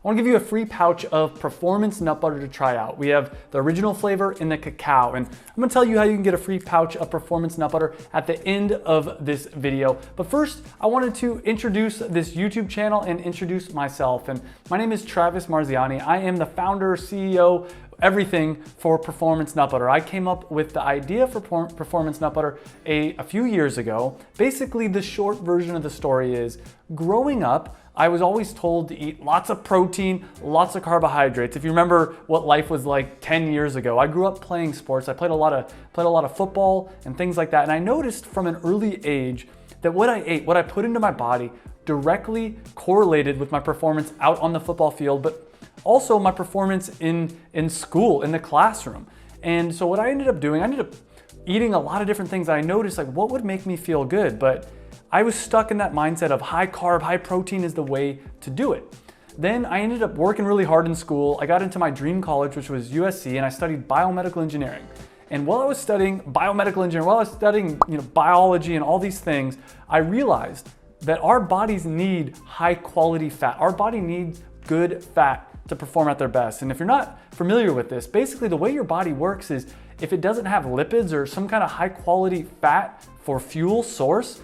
I want to give you a free pouch of performance nut butter to try out. We have the original flavor and the cacao, and I'm going to tell you how you can get a free pouch of performance nut butter at the end of this video. But first, I wanted to introduce this YouTube channel and introduce myself. And my name is Travis Marziani. I am the founder, CEO, everything for performance nut butter. I came up with the idea for performance nut butter a few years ago. Basically, the short version of the story is, growing up, I was always told to eat lots of protein, lots of carbohydrates. If you remember what life was like 10 years ago, I grew up playing sports. I played a lot of football and things like that. And I noticed from an early age that what I ate, what I put into my body, directly correlated with my performance out on the football field, but also my performance in school, in the classroom. And so what I ended up doing, I ended up eating a lot of different things that I noticed, like what would make me feel good, but I was stuck in that mindset of high carb, high protein is the way to do it. Then I ended up working really hard in school. I got into my dream college, which was USC, and I studied biomedical engineering. And while I was studying biomedical engineering, while I was studying biology and all these things, I realized that our bodies need high quality fat. Our body needs good fat to perform at their best. And if you're not familiar with this, basically the way your body works is if it doesn't have lipids or some kind of high quality fat for fuel source,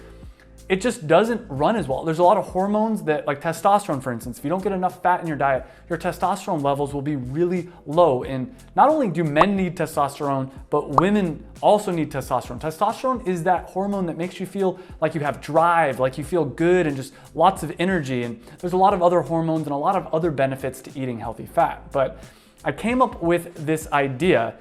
it just doesn't run as well. There's a lot of hormones that, like testosterone, for instance, if you don't get enough fat in your diet, your testosterone levels will be really low. And not only do men need testosterone, but women also need testosterone. Testosterone is that hormone that makes you feel like you have drive, like you feel good and just lots of energy. And there's a lot of other hormones and a lot of other benefits to eating healthy fat. But I came up with this idea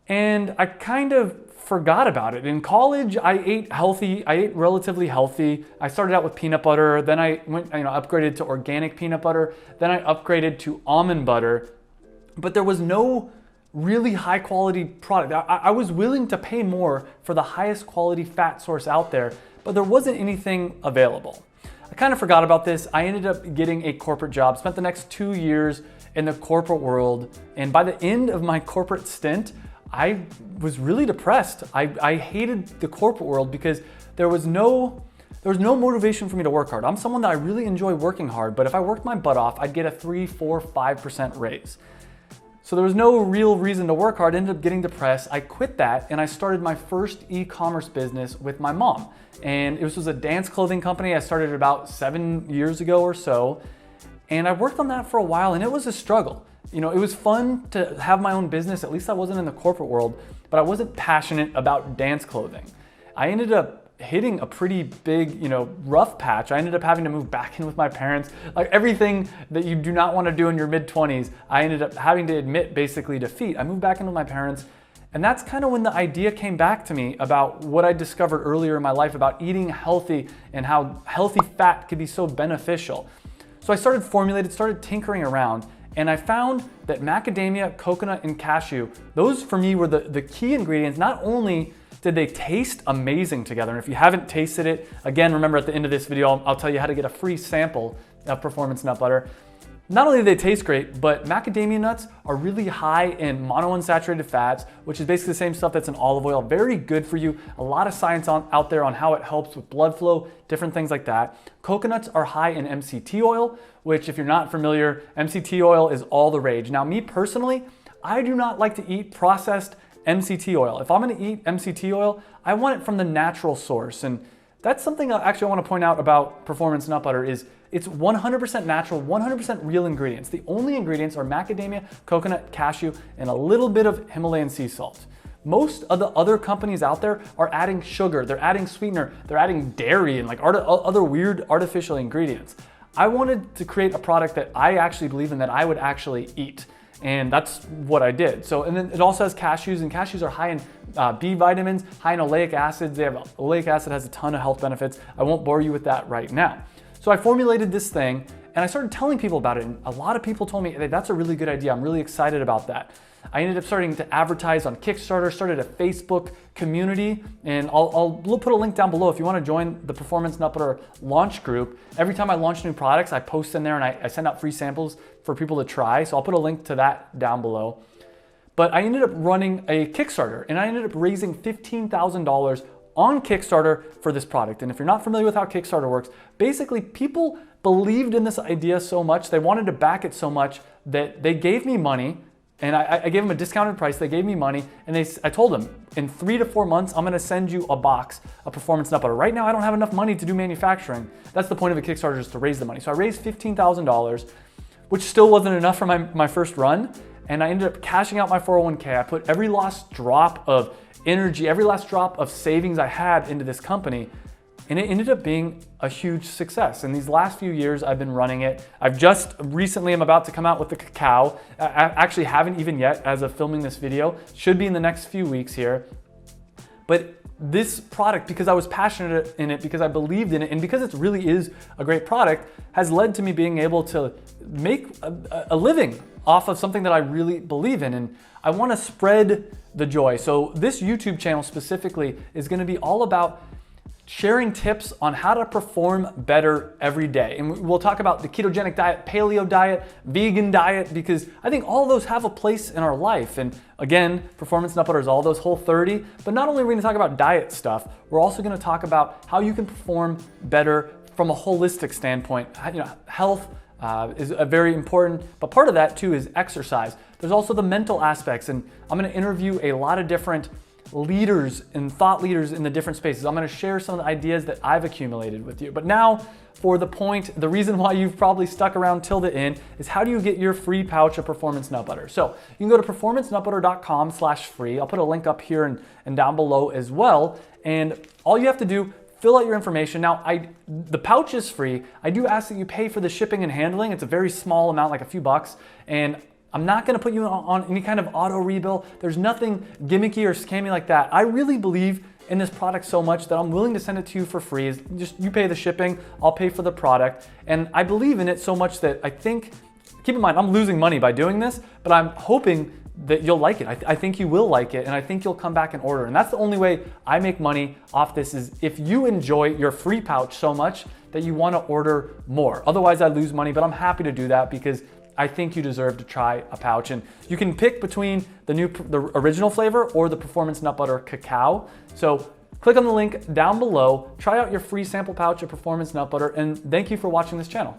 and I kind of forgot about it. In college, I ate healthy. I ate relatively healthy. I started out with peanut butter. Then I went, upgraded to organic peanut butter. Then I upgraded to almond butter. But there was no really high quality product. I was willing to pay more for the highest quality fat source out there, but there wasn't anything available. I kind of forgot about this. I ended up getting a corporate job, spent the next 2 years in the corporate world. And by the end of my corporate stint, I was really depressed. I hated the corporate world because there was no motivation for me to work hard. I'm someone that I really enjoy working hard, but if I worked my butt off, I'd get a 3, 4, 5% raise. So there was no real reason to work hard. I ended up getting depressed. I quit that and I started my first e-commerce business with my mom. And it was a dance clothing company. I started about 7 years ago or so. And I worked on that for a while and it was a struggle. It was fun to have my own business. At least I wasn't in the corporate world, but I wasn't passionate about dance clothing. I ended up hitting a pretty big, rough patch. I ended up having to move back in with my parents. Like everything that you do not want to do in your mid-20s, I ended up having to admit basically defeat. I moved back in with my parents. And that's kind of when the idea came back to me about what I discovered earlier in my life about eating healthy and how healthy fat could be so beneficial. So I started tinkering around. And I found that macadamia, coconut, and cashew, those for me were the key ingredients. Not only did they taste amazing together, and if you haven't tasted it, again, remember at the end of this video, I'll tell you how to get a free sample of performance nut butter. Not only do they taste great, but macadamia nuts are really high in monounsaturated fats, which is basically the same stuff that's in olive oil. Very good for you. A lot of science out there on how it helps with blood flow, different things like that. Coconuts are high in MCT oil, which if you're not familiar, MCT oil is all the rage. Now, me personally, I do not like to eat processed MCT oil. If I'm gonna eat MCT oil, I want it from the natural source. And that's something I want to point out about performance nut butter is it's 100% natural, 100% real ingredients. The only ingredients are macadamia, coconut, cashew, and a little bit of Himalayan sea salt. Most of the other companies out there are adding sugar, they're adding sweetener, they're adding dairy and like other weird artificial ingredients. I wanted to create a product that I actually believe in, that I would actually eat. And that's what I did. So, and then it also has cashews, and cashews are high in B vitamins, high in oleic acids. Oleic acid has a ton of health benefits. I won't bore you with that right now. So I formulated this thing and I started telling people about it. And a lot of people told me, hey, that's a really good idea. I'm really excited about that. I ended up starting to advertise on Kickstarter, started a Facebook community, and I'll put a link down below if you want to join the Performance Nut Butter launch group. Every time I launch new products, I post in there and I send out free samples for people to try. So I'll put a link to that down below. But I ended up running a Kickstarter and I ended up raising $15,000 on Kickstarter for this product. And if you're not familiar with how Kickstarter works, basically people believed in this idea so much, they wanted to back it so much that they gave me money, and I gave them a discounted price. They gave me money, and I told them, in 3 to 4 months, I'm gonna send you a box of performance nut butter. Right now, I don't have enough money to do manufacturing. That's the point of a Kickstarter, is to raise the money. So I raised $15,000, which still wasn't enough for my first run, and I ended up cashing out my 401k. I put every last drop of energy, every last drop of savings I had into this company, and it ended up being a huge success. In these last few years, I've been running it. I've just recently, I'm about to come out with the Cacao. I actually haven't even yet as of filming this video. Should be in the next few weeks here. But this product, because I was passionate in it, because I believed in it, and because it really is a great product, has led to me being able to make a living off of something that I really believe in. And I want to spread the joy. So this YouTube channel specifically is going to be all about sharing tips on how to perform better every day. And we'll talk about the ketogenic diet, paleo diet, vegan diet, because I think all those have a place in our life. And again, performance nut butter is all those Whole30, but not only are we gonna talk about diet stuff, we're also gonna talk about how you can perform better from a holistic standpoint. You know, health is a very important, but part of that too is exercise. There's also the mental aspects, and I'm gonna interview a lot of different leaders and thought leaders in the different spaces. I'm going to share some of the ideas that I've accumulated with you. But now for the point, the reason why you've probably stuck around till the end is, how do you get your free pouch of performance nut butter? So you can go to performancenutbutter.com/free. I'll put a link up here and down below as well. And all you have to do, fill out your information. Now, the pouch is free. I do ask that you pay for the shipping and handling. It's a very small amount, like a few bucks. And I'm not gonna put you on any kind of auto rebill. There's nothing gimmicky or scammy like that. I really believe in this product so much that I'm willing to send it to you for free. Just you pay the shipping, I'll pay for the product. And I believe in it so much that I think, keep in mind, I'm losing money by doing this, but I'm hoping that you'll like it. I think you will like it, and I think you'll come back and order. And that's the only way I make money off this, is if you enjoy your free pouch so much that you wanna order more. Otherwise I lose money, but I'm happy to do that because I think you deserve to try a pouch. And you can pick between the original flavor or the performance nut butter Cacao. So click on the link down below, try out your free sample pouch of performance nut butter, and thank you for watching this channel.